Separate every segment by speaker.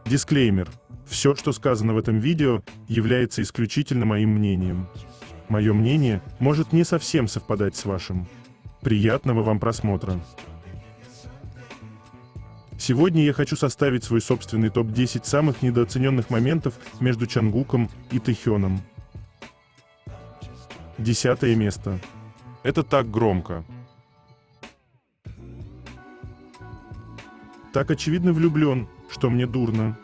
Speaker 1: Дисклеймер. Все, что сказано в этом видео, является исключительно моим мнением. Мое мнение может не совсем совпадать с вашим. Приятного вам просмотра. Сегодня я хочу составить свой собственный топ-10 самых недооцененных моментов между Чангуком и Тэхёном. 10 место. Это так громко. Так очевидно влюблен, что мне дурно.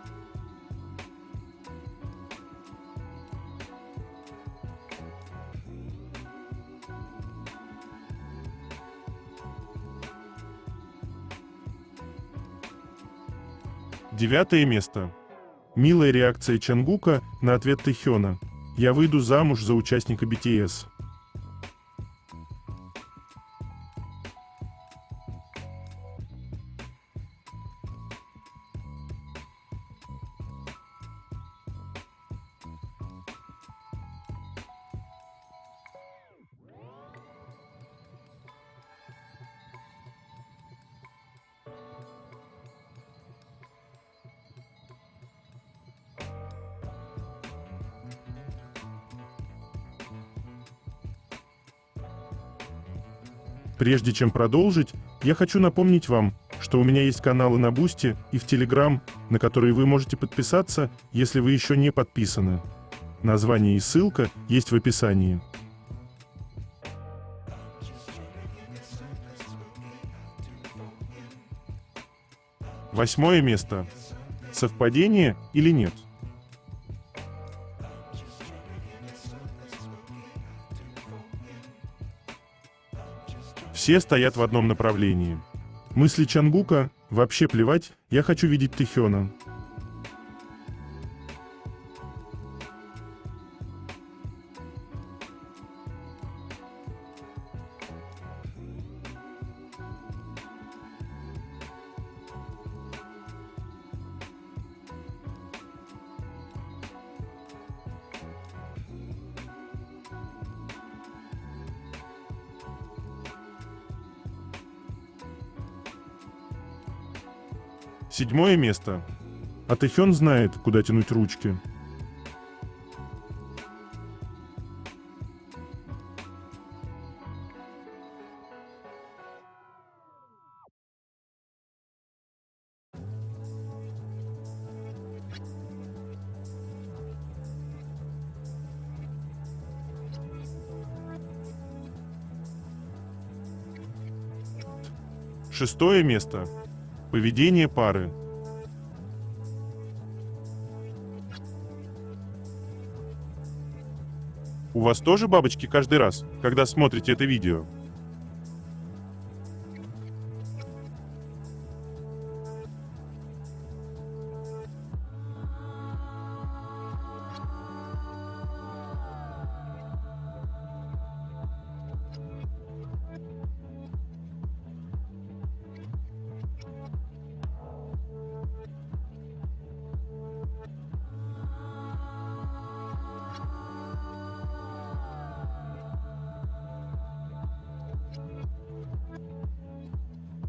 Speaker 1: Девятое место. Милая реакция Чангука на ответ Тэхёна. Я выйду замуж за участника BTS. Прежде чем продолжить, я хочу напомнить вам, что у меня есть каналы на Бусти и в Телеграм, на которые вы можете подписаться, если вы еще не подписаны. Название и ссылка есть в описании. Восьмое место. Совпадение или нет? Все стоят в одном направлении. Мысли Чангука «вообще плевать, я хочу видеть Тэхёна». Седьмое место. А Тэхён знает, куда тянуть ручки. Шестое место. Поведение пары. У вас тоже бабочки каждый раз, когда смотрите это видео?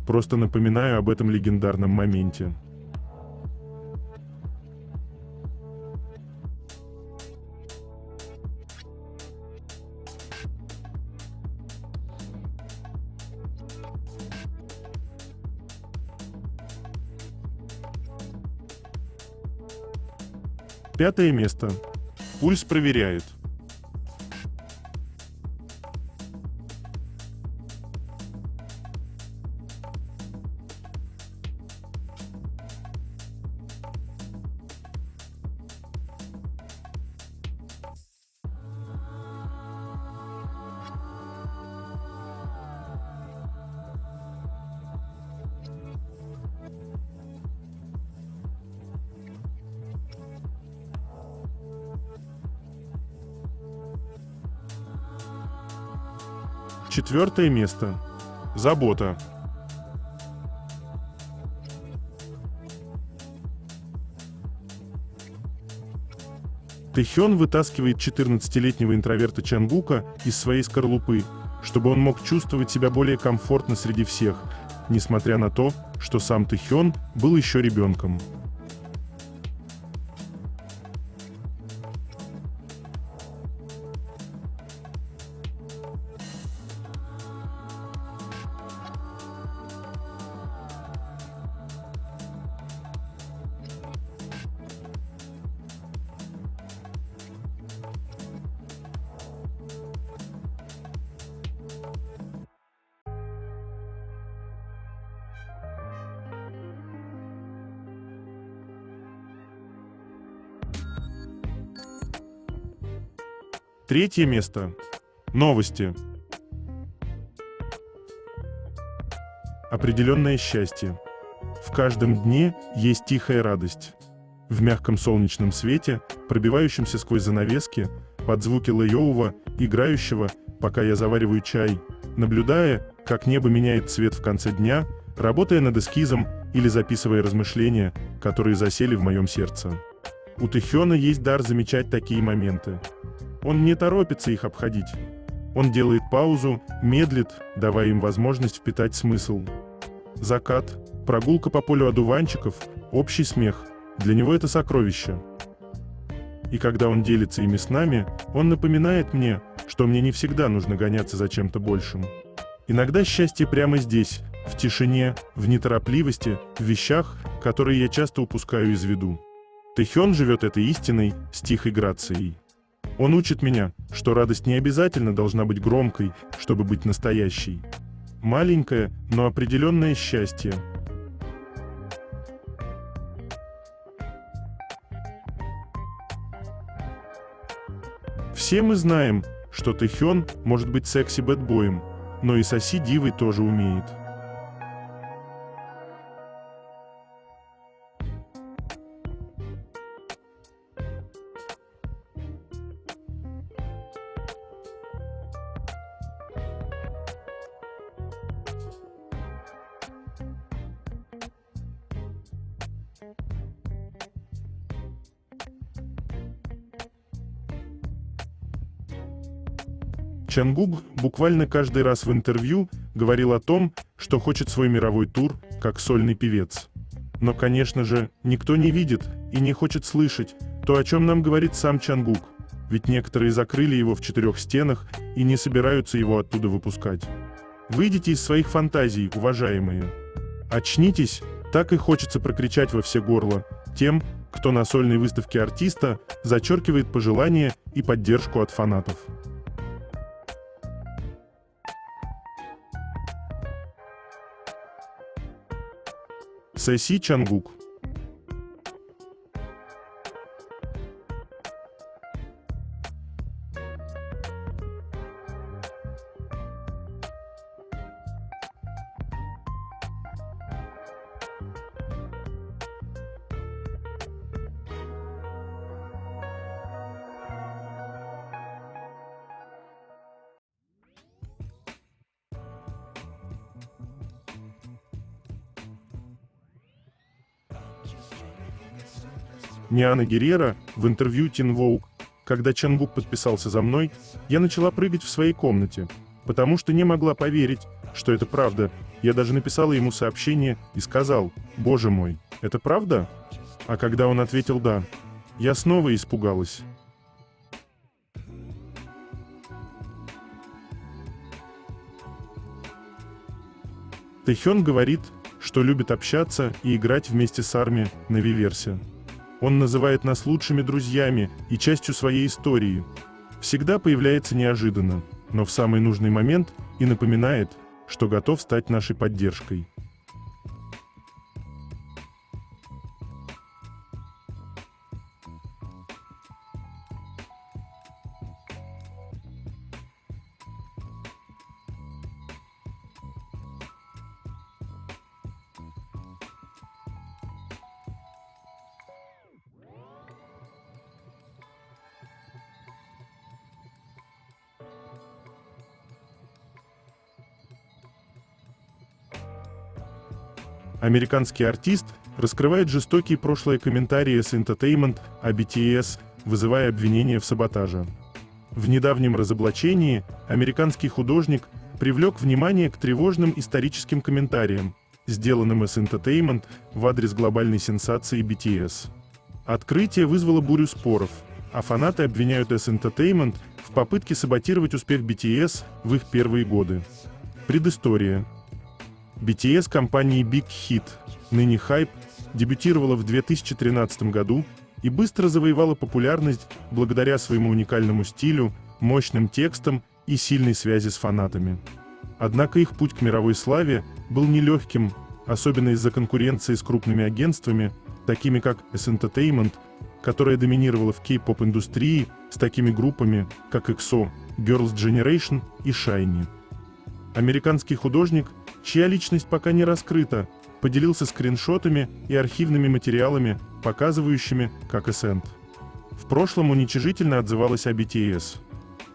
Speaker 1: Просто напоминаю об этом легендарном моменте. Пятое место. Пульс проверяет. Четвертое место. Забота. Тэхён вытаскивает 14-летнего интроверта Чангука из своей скорлупы, чтобы он мог чувствовать себя более комфортно среди всех, несмотря на то, что сам Тэхён был еще ребенком. Третье место. Новости. Определенное счастье. В каждом дне есть тихая радость. В мягком солнечном свете, пробивающемся сквозь занавески, под звуки лаёва, играющего, пока я завариваю чай, наблюдая, как небо меняет цвет в конце дня, работая над эскизом или записывая размышления, которые засели в моем сердце. У Тэхёна есть дар замечать такие моменты. Он не торопится их обходить. Он делает паузу, медлит, давая им возможность впитать смысл. Закат, прогулка по полю одуванчиков, общий смех. Для него это сокровище. И когда он делится ими с нами, он напоминает мне, что мне не всегда нужно гоняться за чем-то большим. Иногда счастье прямо здесь, в тишине, в неторопливости, в вещах, которые я часто упускаю из виду. Тэхён живет этой истиной с тихой грацией. Он учит меня, что радость не обязательно должна быть громкой, чтобы быть настоящей. Маленькое, но определенное счастье. Все мы знаем, что Тэхён может быть секси-бэдбоем, но и соси-дивой тоже умеет. Чангук буквально каждый раз в интервью говорил о том, что хочет свой мировой тур, как сольный певец. Но, конечно же, никто не видит и не хочет слышать то, о чем нам говорит сам Чангук, ведь некоторые закрыли его в 4 стенах и не собираются его оттуда выпускать. Выйдите из своих фантазий, уважаемые. Очнитесь, так и хочется прокричать во все горло тем, кто на сольной выставке артиста зачеркивает пожелания и поддержку от фанатов. Сэси Чангук. Ниана Геррера в интервью Teen Vogue: когда Чангук подписался за мной, я начала прыгать в своей комнате, потому что не могла поверить, что это правда. Я даже написала ему сообщение и сказал: «Боже мой, это правда?» А когда он ответил «да», я снова испугалась. Тэхён говорит, что любит общаться и играть вместе с ARMY на Виверсе. Он называет нас лучшими друзьями и частью своей истории. Всегда появляется неожиданно, но в самый нужный момент и напоминает, что готов стать нашей поддержкой. Американский артист раскрывает жестокие прошлые комментарии S Entertainment о BTS, вызывая обвинения в саботаже. В недавнем разоблачении американский художник привлек внимание к тревожным историческим комментариям, сделанным S Entertainment в адрес глобальной сенсации BTS. Открытие вызвало бурю споров, а фанаты обвиняют S Entertainment в попытке саботировать успех BTS в их первые годы. Предыстория. BTS компании Big Hit, ныне Hype, дебютировала в 2013 году и быстро завоевала популярность благодаря своему уникальному стилю, мощным текстам и сильной связи с фанатами. Однако их путь к мировой славе был нелегким, особенно из-за конкуренции с крупными агентствами, такими как S Entertainment, которая доминировала в кей-поп-индустрии с такими группами, как EXO, Girls' Generation и SHINee. Американский художник, чья личность пока не раскрыта, поделился скриншотами и архивными материалами, показывающими, как Ascent в прошлом уничижительно отзывалась о BTS.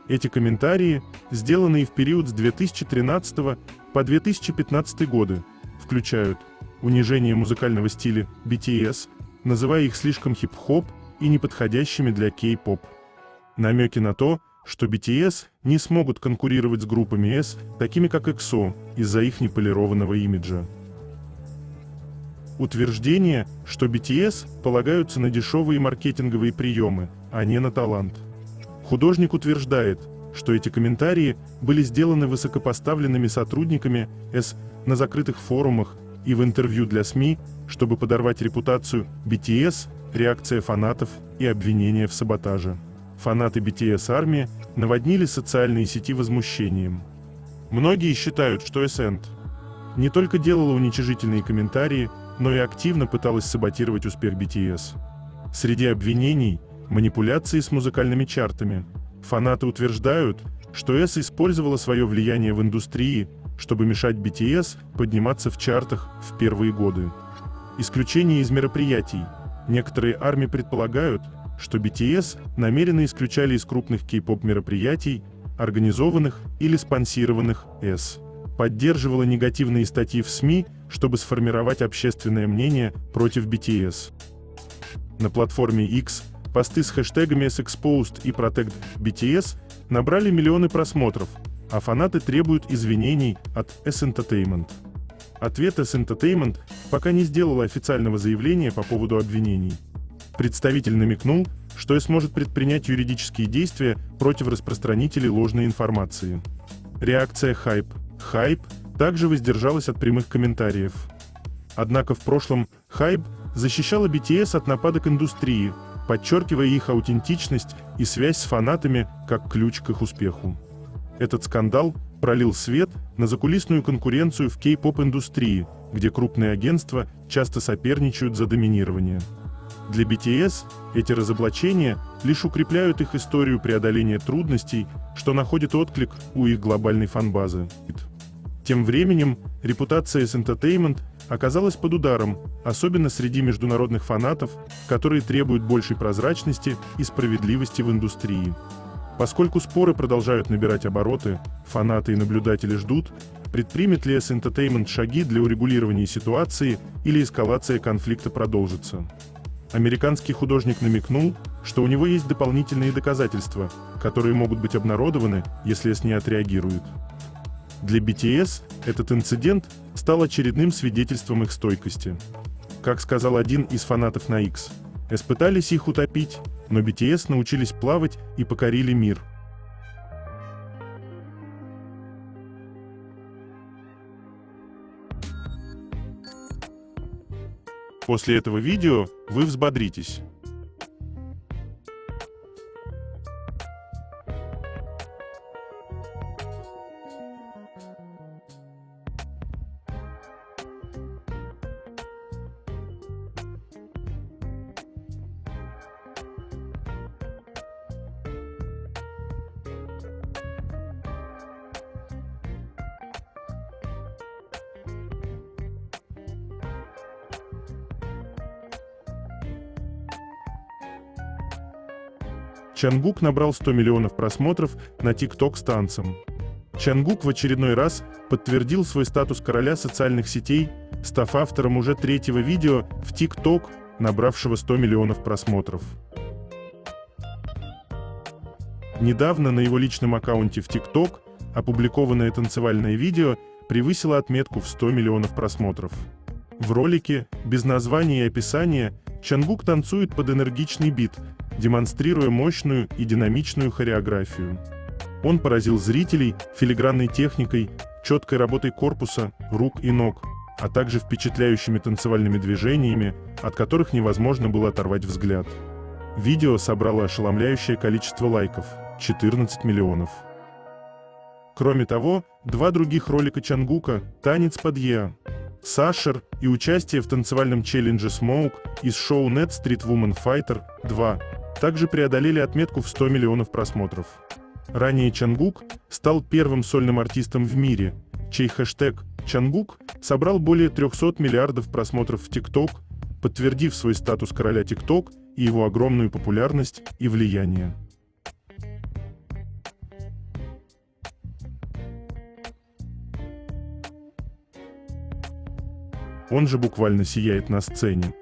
Speaker 1: Эти комментарии, сделанные в период с 2013 по 2015 годы, включают унижение музыкального стиля BTS, называя их слишком хип-хоп и неподходящими для кей-поп. Намеки на то, что BTS не смогут конкурировать с группами S, такими как EXO, из-за их неполированного имиджа. Утверждение, что BTS полагаются на дешевые маркетинговые приемы, а не на талант. Художник утверждает, что эти комментарии были сделаны высокопоставленными сотрудниками S на закрытых форумах и в интервью для СМИ, чтобы подорвать репутацию BTS, реакция фанатов и обвинения в саботаже. Фанаты BTS Army наводнили социальные сети возмущением. Многие считают, что Ascent не только делала уничижительные комментарии, но и активно пыталась саботировать успех BTS. Среди обвинений – манипуляции с музыкальными чартами. Фанаты утверждают, что S использовала свое влияние в индустрии, чтобы мешать BTS подниматься в чартах в первые годы. Исключение из мероприятий. Некоторые ARMY предполагают, что BTS намеренно исключали из крупных кей-поп мероприятий, организованных или спонсированных S. Поддерживала негативные статьи в СМИ, чтобы сформировать общественное мнение против BTS. На платформе X посты с хэштегами #SExposed и Protect BTS набрали миллионы просмотров, а фанаты требуют извинений от S Entertainment. Ответ S Entertainment пока не сделала официального заявления по поводу обвинений. Представитель намекнул, что S может предпринять юридические действия против распространителей ложной информации. Реакция Hype также воздержалась от прямых комментариев. Однако в прошлом Hype защищала BTS от нападок индустрии, подчеркивая их аутентичность и связь с фанатами как ключ к их успеху. Этот скандал пролил свет на закулисную конкуренцию в кей-поп-индустрии, где крупные агентства часто соперничают за доминирование. Для BTS эти разоблачения лишь укрепляют их историю преодоления трудностей, что находит отклик у их глобальной фан-базы. Тем временем, репутация S Entertainment оказалась под ударом, особенно среди международных фанатов, которые требуют большей прозрачности и справедливости в индустрии. Поскольку споры продолжают набирать обороты, фанаты и наблюдатели ждут, предпримет ли S Entertainment шаги для урегулирования ситуации или эскалация конфликта продолжится. Американский художник намекнул, что у него есть дополнительные доказательства, которые могут быть обнародованы, если S не отреагирует. Для BTS этот инцидент стал очередным свидетельством их стойкости. Как сказал один из фанатов на X, S пытались их утопить, но BTS научились плавать и покорили мир. После этого видео вы взбодритесь. Чангук набрал 100 миллионов просмотров на TikTok с танцем. Чангук в очередной раз подтвердил свой статус короля социальных сетей, став автором уже третьего видео в TikTok, набравшего 100 миллионов просмотров. Недавно на его личном аккаунте в TikTok опубликованное танцевальное видео превысило отметку в 100 миллионов просмотров. В ролике, без названия и описания, Чангук танцует под энергичный бит, демонстрируя мощную и динамичную хореографию. Он поразил зрителей филигранной техникой, четкой работой корпуса, рук и ног, а также впечатляющими танцевальными движениями, от которых невозможно было оторвать взгляд. Видео собрало ошеломляющее количество лайков – 14 миллионов. Кроме того, два других ролика Чангука «Танец под Еа» Сашер и участие в танцевальном челлендже Smoke из шоу Net Street Woman Fighter 2 также преодолели отметку в 100 миллионов просмотров. Ранее Чангук стал первым сольным артистом в мире, чей хэштег «Чангук» собрал более 300 миллиардов просмотров в TikTok, подтвердив свой статус короля TikTok и его огромную популярность и влияние. Он же буквально сияет на сцене.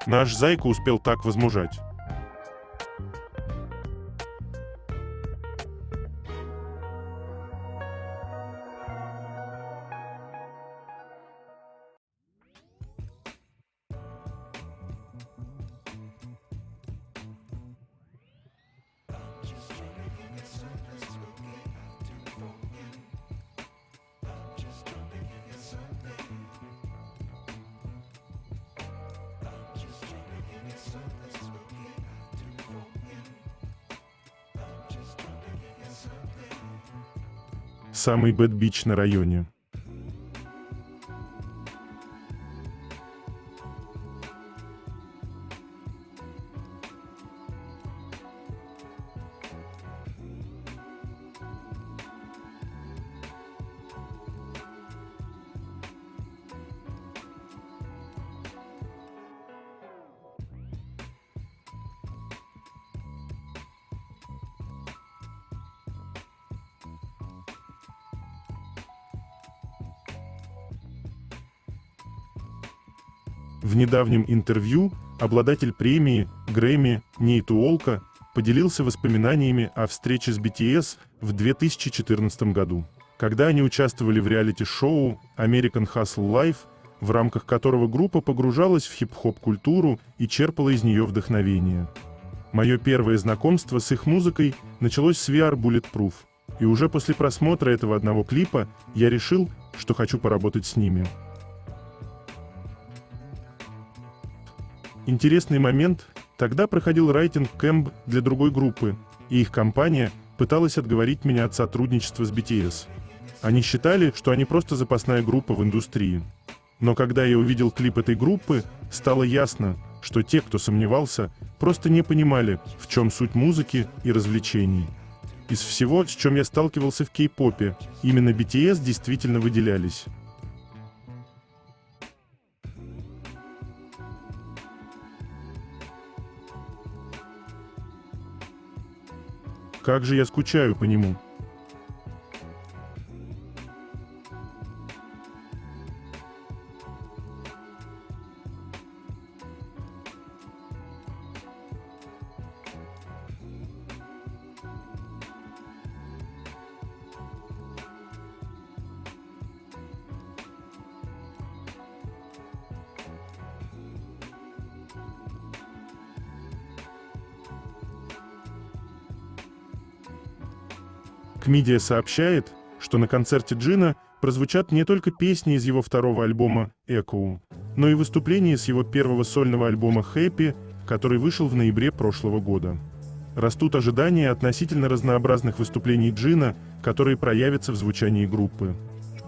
Speaker 1: Наш зайка успел так возмужать. Самый бэд-бич на районе. В недавнем интервью обладатель премии Грэмми Нейт Уолка поделился воспоминаниями о встрече с BTS в 2014 году, когда они участвовали в реалити-шоу American Hustle Life, в рамках которого группа погружалась в хип-хоп-культуру и черпала из нее вдохновение. Мое первое знакомство с их музыкой началось с VR Bulletproof, и уже после просмотра этого одного клипа я решил, что хочу поработать с ними. Интересный момент, тогда проходил райтинг-кэмп для другой группы, и их компания пыталась отговорить меня от сотрудничества с BTS. Они считали, что они просто запасная группа в индустрии. Но когда я увидел клип этой группы, стало ясно, что те, кто сомневался, просто не понимали, в чем суть музыки и развлечений. Из всего, с чем я сталкивался в кей-попе, именно BTS действительно выделялись. Как же я скучаю по нему. Кмидия сообщает, что на концерте Джина прозвучат не только песни из его второго альбома «Echo», но и выступления с его первого сольного альбома «Happy», который вышел в ноябре прошлого года. Растут ожидания относительно разнообразных выступлений Джина, которые проявятся в звучании группы.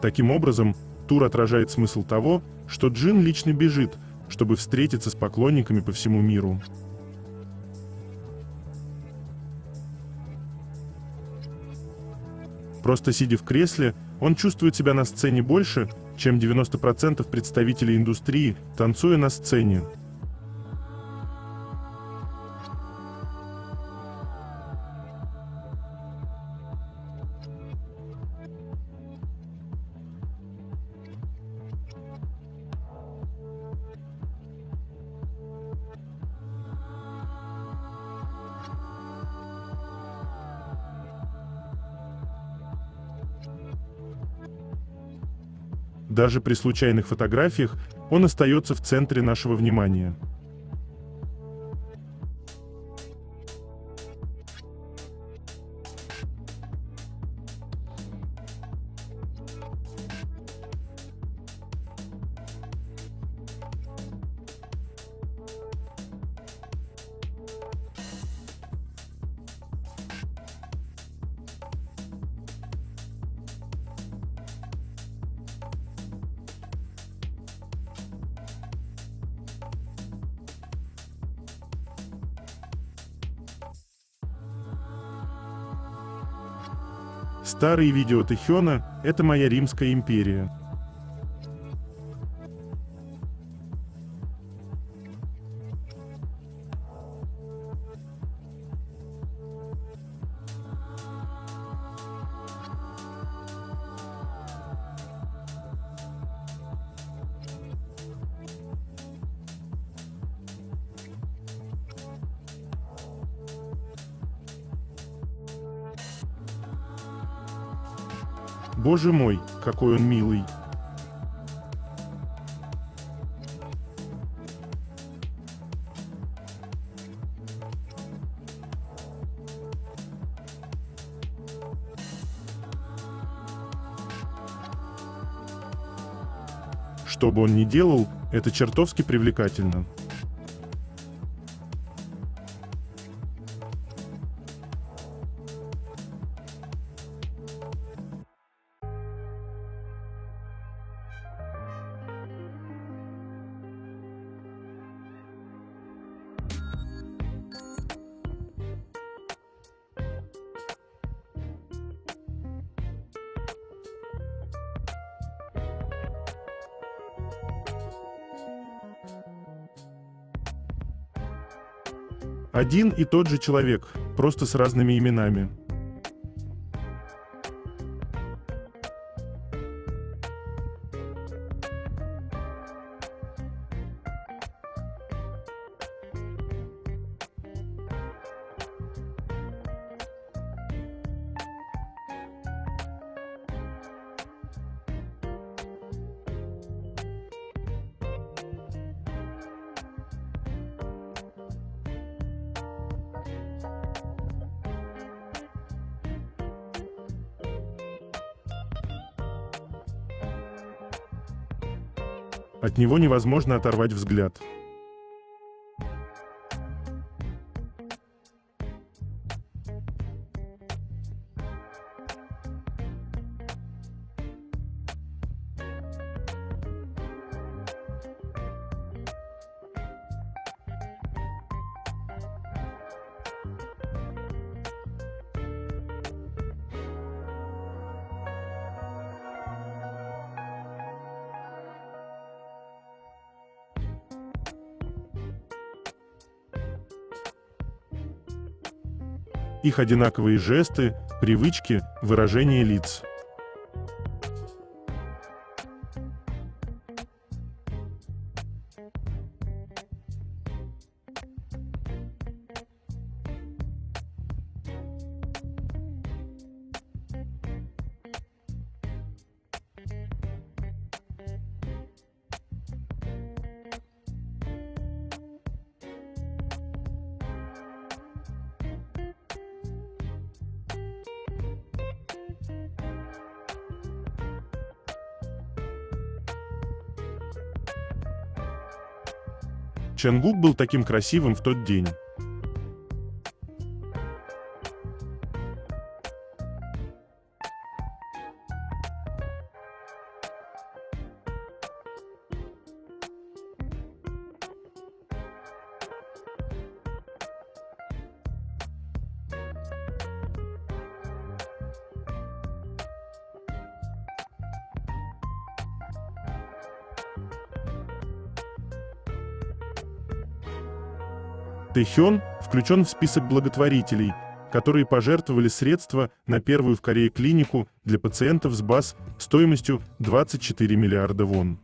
Speaker 1: Таким образом, тур отражает смысл того, что Джин лично бежит, чтобы встретиться с поклонниками по всему миру. Просто сидя в кресле, он чувствует себя на сцене больше, чем 90% представителей индустрии, танцуя на сцене. Даже при случайных фотографиях он остается в центре нашего внимания. Старые видео Тэхёна — это моя Римская империя. Боже мой, какой он милый! Что бы он ни делал, это чертовски привлекательно. Один и тот же человек, просто с разными именами. От него невозможно оторвать взгляд. Их одинаковые жесты, привычки, выражение лиц. Чонгук был таким красивым в тот день. Тэхён включен в список благотворителей, которые пожертвовали средства на первую в Корее клинику для пациентов с БАС стоимостью 24 миллиарда вон.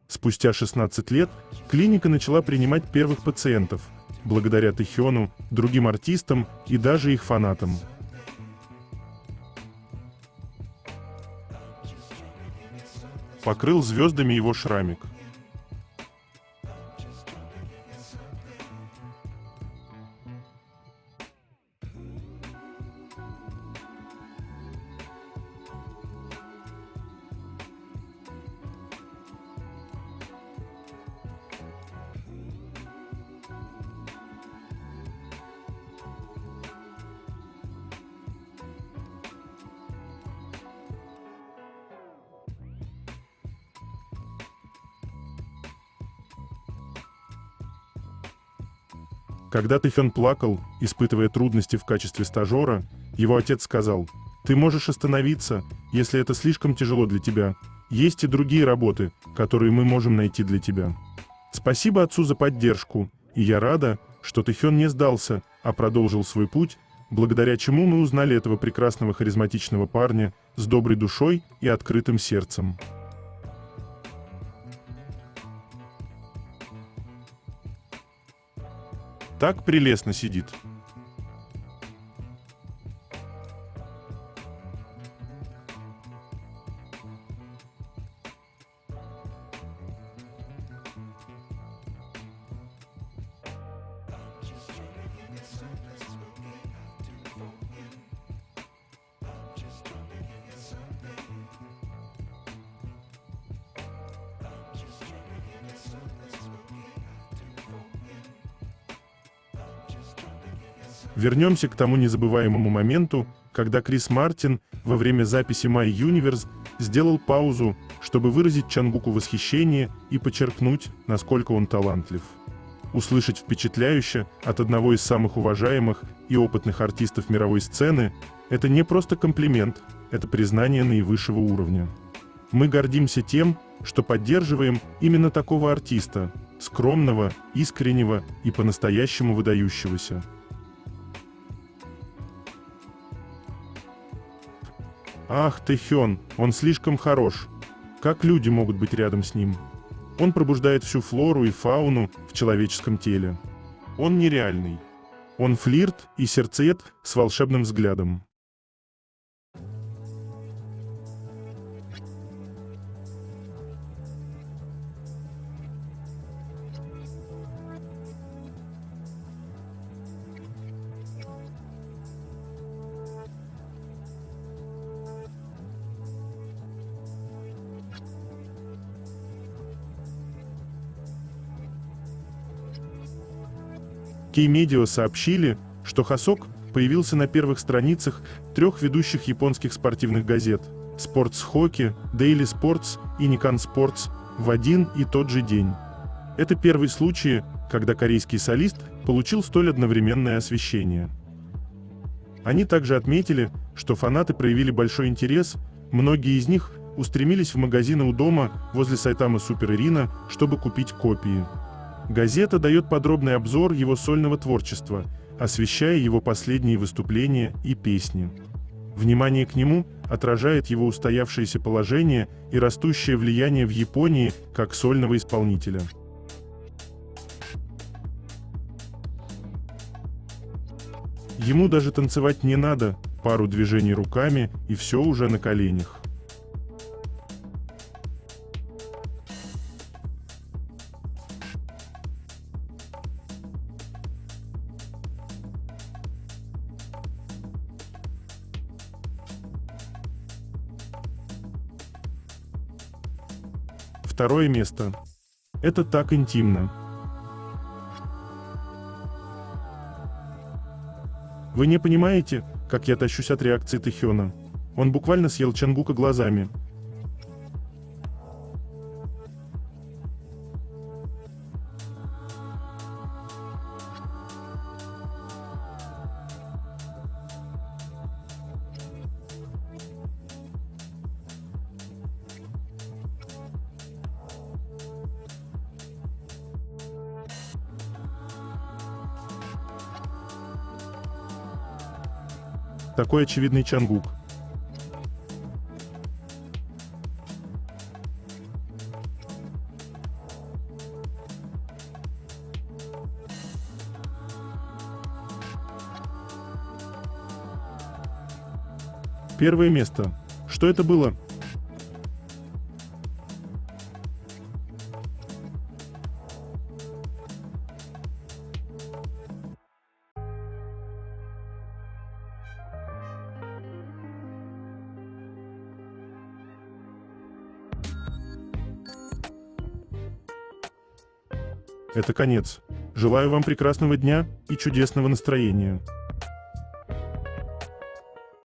Speaker 1: Спустя 16 лет клиника начала принимать первых пациентов, благодаря Тэхёну, другим артистам и даже их фанатам. покрыл звездами его шрамик. Когда Тэхён плакал, испытывая трудности в качестве стажера, его отец сказал: «Ты можешь остановиться, если это слишком тяжело для тебя. Есть и другие работы, которые мы можем найти для тебя». Спасибо отцу за поддержку, и я рада, что Тэхён не сдался, а продолжил свой путь, благодаря чему мы узнали этого прекрасного харизматичного парня с доброй душой и открытым сердцем. Так прелестно сидит. Вернемся к тому незабываемому моменту, когда Крис Мартин во время записи My Universe сделал паузу, чтобы выразить Чангуку восхищение и подчеркнуть, насколько он талантлив. Услышать впечатляюще от одного из самых уважаемых и опытных артистов мировой сцены – это не просто комплимент, это признание наивысшего уровня. Мы гордимся тем, что поддерживаем именно такого артиста, скромного, искреннего и по-настоящему выдающегося. Ах, Тэхён, он слишком хорош. Как люди могут быть рядом с ним? Он пробуждает всю флору и фауну в человеческом теле. Он нереальный. Он флирт и сердцеед с волшебным взглядом. Кей-медиа сообщили, что Хосок появился на первых страницах 3 ведущих японских спортивных газет Sports Hockey, Daily Sports и Nikkan Sports в один и тот же день. Это первый случай, когда корейский солист получил столь одновременное освещение. Они также отметили, что фанаты проявили большой интерес, многие из них устремились в магазины у дома возле Сайтамы Супер Ирина, чтобы купить копии. Газета дает подробный обзор его сольного творчества, освещая его последние выступления и песни. Внимание к нему отражает его устоявшееся положение и растущее влияние в Японии как сольного исполнителя. Ему даже танцевать не надо, пару движений руками и все уже на коленях. Второе место. Это так интимно. Вы не понимаете, как я тащусь от реакции Тэхёна. Он буквально съел Чангука глазами. Такой очевидный Чангук. Первое место. Что это было? это конец. Желаю вам прекрасного дня и чудесного настроения.